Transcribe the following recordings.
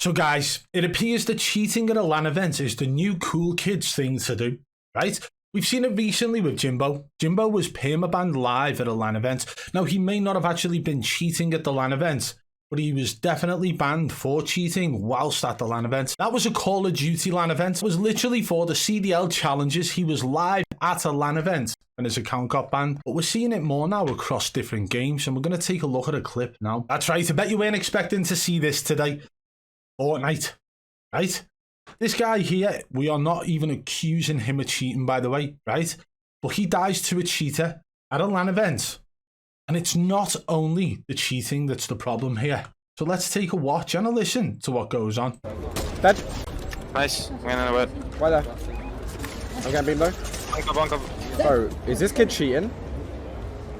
So guys, it appears that cheating at a LAN event is the new cool kids thing to do, right? We've seen it recently with Jimbo. Jimbo was permabanned live at a LAN event. Now, he may not have actually been cheating at the LAN event, but he was definitely banned for cheating whilst at the LAN event. That was a Call of Duty LAN event. It was literally for the CDL challenges. He was live at a LAN event and his account got banned. But we're seeing it more now across different games, and we're going to take a look at a clip now. That's right, I bet you weren't expecting to see this today. Fortnite, right? This guy here, we are not even accusing him of cheating, by the way, right? But he dies to a cheater at a LAN event. And it's not only the cheating that's the problem here. So let's take a watch and a listen to what goes on. Dead. Nice. I'm gonna know it. Why there? I'm getting beam low. Bunker. Bro, is this kid cheating?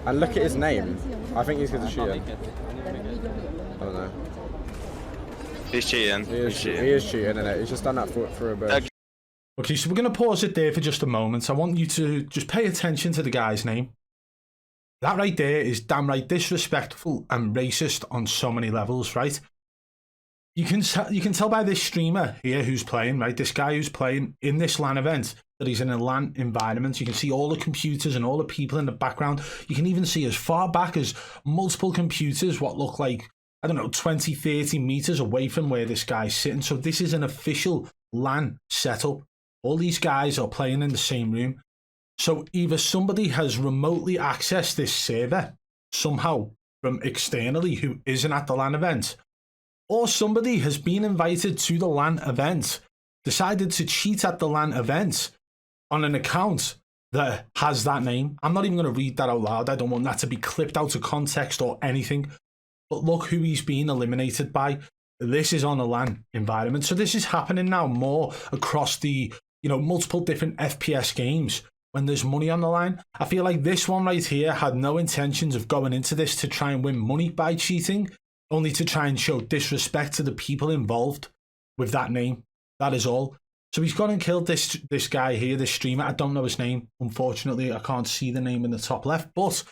And look at his name. I think he's gonna cheating. I don't know. He's cheating. He is cheating, innit? He's just done that for a bit. Okay, so we're going to pause it there for just a moment. I want you to just pay attention to the guy's name. That right there is damn right disrespectful and racist on so many levels, right? You can tell by this streamer here who's playing, right? This guy who's playing in this LAN event, that he's in a LAN environment. You can see all the computers and all the people in the background. You can even see as far back as multiple computers, what look like, I don't know, 20, 30 meters away from where this guy's sitting. So this is an official LAN setup. All these guys are playing in the same room. So either somebody has remotely accessed this server somehow from externally who isn't at the LAN event, or somebody has been invited to the LAN event, decided to cheat at the LAN event on an account that has that name. I'm not even going to read that out loud. I don't want that to be clipped out of context or anything. But look who he's being eliminated by. This is on a LAN environment. So this is happening now more across the, multiple different FPS games when there's money on the line. I feel like this one right here had no intentions of going into this to try and win money by cheating, only to try and show disrespect to the people involved with that name. That is all. So he's gone and killed this guy here, this streamer. I don't know his name. Unfortunately, I can't see the name in the top left, but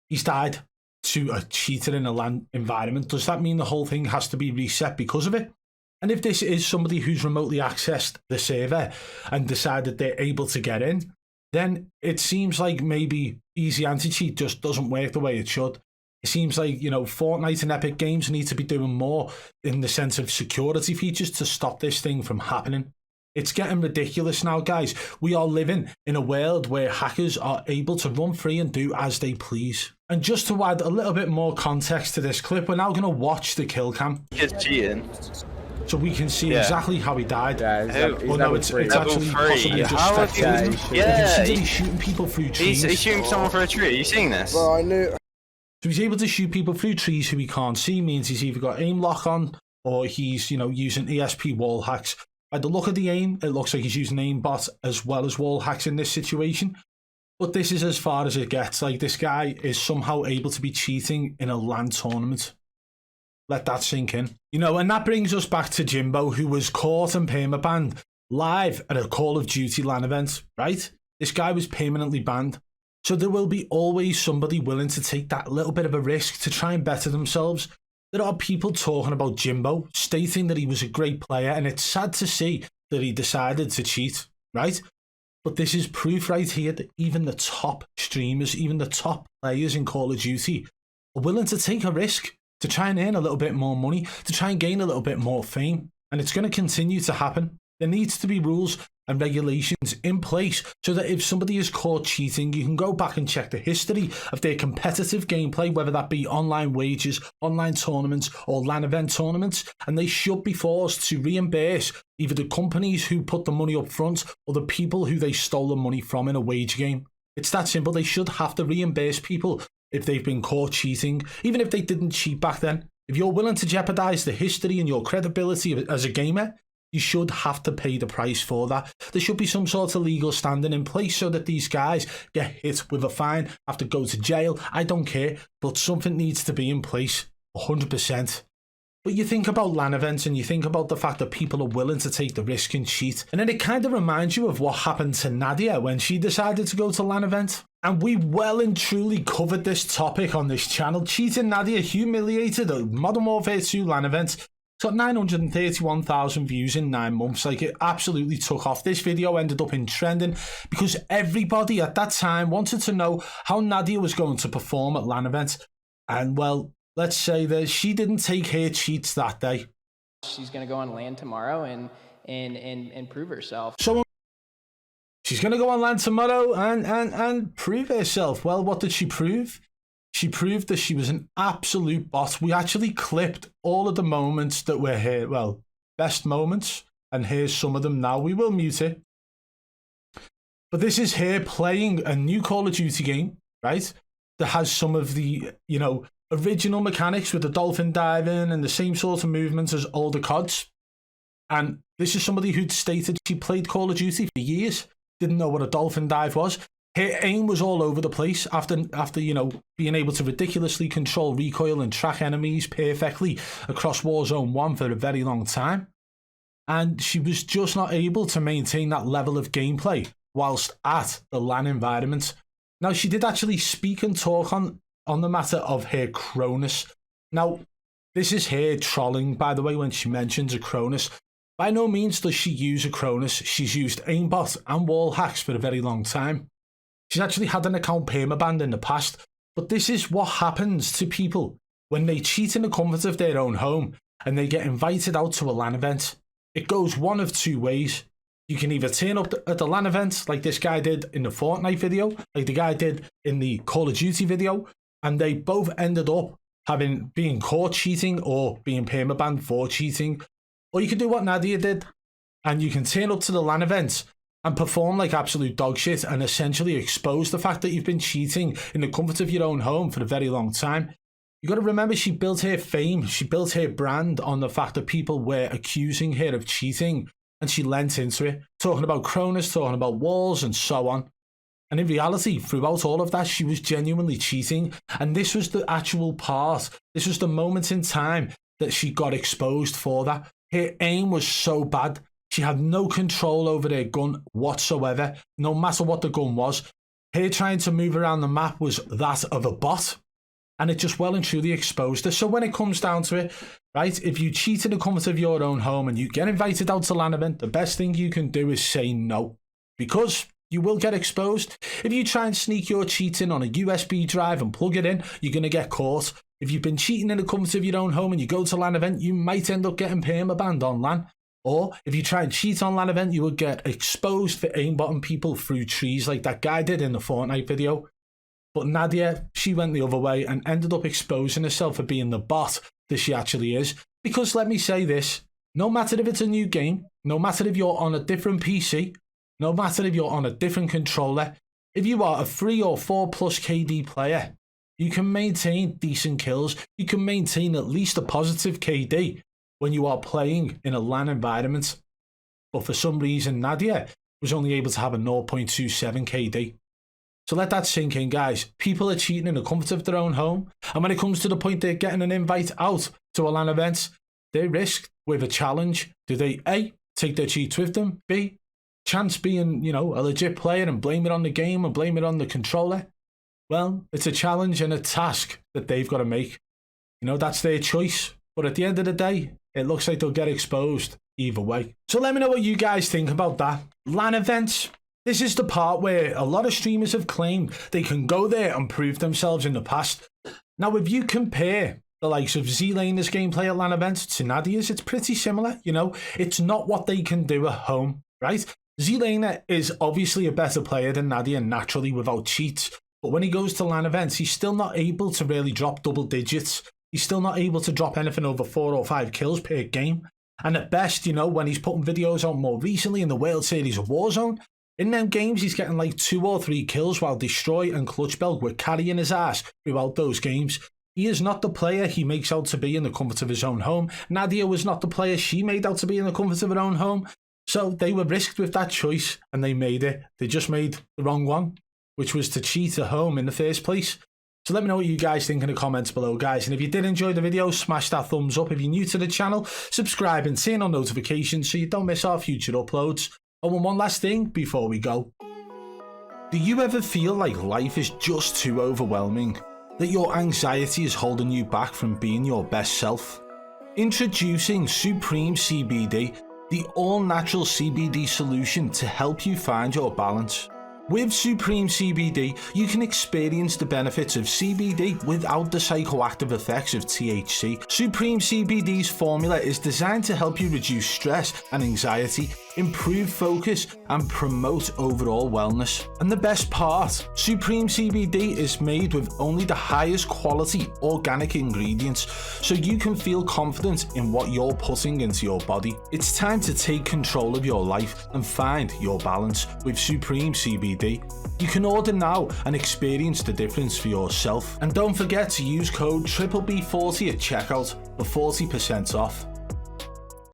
he's died to a cheater in a LAN environment. Does that mean the whole thing has to be reset because of it? And if this is somebody who's remotely accessed the server and decided they're able to get in, then it seems like maybe easy anti-cheat just doesn't work the way it should. It seems like, Fortnite and Epic Games need to be doing more in the sense of security features to stop this thing from happening. It's getting ridiculous now, guys. We are living in a world where hackers are able to run free and do as they please. And just to add a little bit more context to this clip, we're now going to watch the kill cam. He's cheating. So we can see exactly how he died. Yeah, well, no, it's actually possibly just spectating. You can see that he's shooting people through trees. He's shooting someone through a tree. Are you seeing this? Bro, I knew. So he's able to shoot people through trees who he can't see. Means he's either got aim lock on or he's, using ESP wall hacks. By the look of the aim, it looks like he's using aimbot as well as wall hacks in this situation. But this is as far as it gets. Like, this guy is somehow able to be cheating in a LAN tournament. Let that sink in. And that brings us back to Jimbo, who was caught and permabanned live at a Call of Duty LAN event, right? This guy was permanently banned. So there will be always somebody willing to take that little bit of a risk to try and better themselves. There are people talking about Jimbo, stating that he was a great player, and it's sad to see that he decided to cheat, right? But this is proof right here that even the top streamers, even the top players in Call of Duty are willing to take a risk to try and earn a little bit more money, to try and gain a little bit more fame. And it's going to continue to happen. There needs to be rules and regulations in place so that if somebody is caught cheating, you can go back and check the history of their competitive gameplay, whether that be online wages, online tournaments, or LAN event tournaments, and they should be forced to reimburse either the companies who put the money up front or the people who they stole the money from in a wage game. It's that simple. They should have to reimburse people if they've been caught cheating, even if they didn't cheat back then. If you're willing to jeopardize the history and your credibility as a gamer, you should have to pay the price for that. There should be some sort of legal standing in place so that these guys get hit with a fine, have to go to jail. I don't care, but something needs to be in place, 100%. But you think about LAN events and you think about the fact that people are willing to take the risk and cheat. And then it kind of reminds you of what happened to Nadia when she decided to go to LAN event. And we well and truly covered this topic on this channel. Cheating Nadia humiliated a Modern Warfare 2 LAN event got 931,000 views in 9 months. Like, it absolutely took off. This video ended up in trending because everybody at that time wanted to know how Nadia was going to perform at LAN events. And well, let's say that she didn't take her cheats that day. She's going to go on LAN tomorrow and prove herself. So she's going to go on LAN tomorrow and prove herself. Well, what did she prove? She proved that she was an absolute bot. We actually clipped all of the moments that were here. Well, best moments. And here's some of them now. We will mute it. But this is her playing a new Call of Duty game, right? That has some of the, you know, original mechanics with the dolphin diving and the same sort of movements as older CODs. And this is somebody who'd stated she played Call of Duty for years, didn't know what a dolphin dive was. Her aim was all over the place after you know, being able to ridiculously control recoil and track enemies perfectly across Warzone 1 for a very long time. And she was just not able to maintain that level of gameplay whilst at the LAN environment. Now, she did actually speak and talk on the matter of her Cronus. Now, this is her trolling, by the way, when she mentions a Cronus. By no means does she use a Cronus. She's used aimbot and wall hacks for a very long time. She's actually had an account permabanned in the past, but this is what happens to people when they cheat in the comfort of their own home and they get invited out to a LAN event. It goes one of two ways. You can either turn up at the LAN event like this guy did in the Fortnite video, like the guy did in the Call of Duty video, and they both ended up being caught cheating or being permabanned for cheating. Or you can do what Nadia did, and you can turn up to the LAN event and perform like absolute dog shit and essentially expose the fact that you've been cheating in the comfort of your own home for a very long time. You got to remember, she built her fame, she built her brand on the fact that people were accusing her of cheating, and she lent into it, talking about Cronus, talking about walls and so on. And in reality, throughout all of that, she was genuinely cheating, and this was the actual part, this was the moment in time that she got exposed for that. Her aim was so bad. She had no control over her gun whatsoever, no matter what the gun was. Her trying to move around the map was that of a bot, and it just well and truly exposed her. So when it comes down to it, right, if you cheat in the comfort of your own home and you get invited out to LAN event, the best thing you can do is say no, because you will get exposed. If you try and sneak your cheating on a USB drive and plug it in, you're going to get caught. If you've been cheating in the comfort of your own home and you go to LAN event, you might end up getting permabanned on LAN. Or if you try and cheat on LAN event, you will get exposed for aimbotting people through trees like that guy did in the Fortnite video. But Nadia, she went the other way and ended up exposing herself for being the bot that she actually is. Because let me say this, no matter if it's a new game, no matter if you're on a different PC, no matter if you're on a different controller, if you are a 3 or 4 plus KD player, you can maintain decent kills, you can maintain at least a positive KD when you are playing in a LAN environment. But for some reason, Nadia was only able to have a 0.27 KD. So let that sink in, guys. People are cheating in the comfort of their own home. And when it comes to the point they're getting an invite out to a LAN event, they risk with a challenge. Do they A, take their cheats with them? B, chance being, you know, a legit player and blame it on the game and blame it on the controller? Well, it's a challenge and a task that they've got to make. You know, that's their choice. But at the end of the day, it looks like they'll get exposed either way. So let me know what you guys think about that. LAN events. This is the part where a lot of streamers have claimed they can go there and prove themselves in the past. Now, if you compare the likes of Zeno's gameplay at LAN events to Nadia's, it's pretty similar. You know, it's not what they can do at home, right? Zenon is obviously a better player than Nadia naturally without cheats. But when he goes to LAN events, he's still not able to really drop double digits. He's still not able to drop anything over 4 or 5 kills per game. And at best, you know, when he's putting videos out more recently in the World Series of Warzone, in them games, he's getting like 2 or 3 kills while Destroy and Clutchbelt were carrying his ass throughout those games. He is not the player he makes out to be in the comfort of his own home. Nadia was not the player she made out to be in the comfort of her own home. So they were risked with that choice and they made it. They just made the wrong one, which was to cheat at home in the first place. So let me know what you guys think in the comments below, guys. And if you did enjoy the video, smash that thumbs up. If you're new to the channel, subscribe and turn on notifications so you don't miss our future uploads. Oh, and one last thing before we go. Do you ever feel like life is just too overwhelming? That your anxiety is holding you back from being your best self? Introducing Supreme CBD, the all-natural CBD solution to help you find your balance. With Supreme CBD, you can experience the benefits of CBD without the psychoactive effects of THC. Supreme CBD's formula is designed to help you reduce stress and anxiety, improve focus, and promote overall wellness. And the best part, Supreme CBD is made with only the highest quality organic ingredients, so you can feel confident in what you're putting into your body. It's time to take control of your life and find your balance with Supreme CBD. You can order now and experience the difference for yourself. And don't forget to use code BBB40 at checkout for 40% off.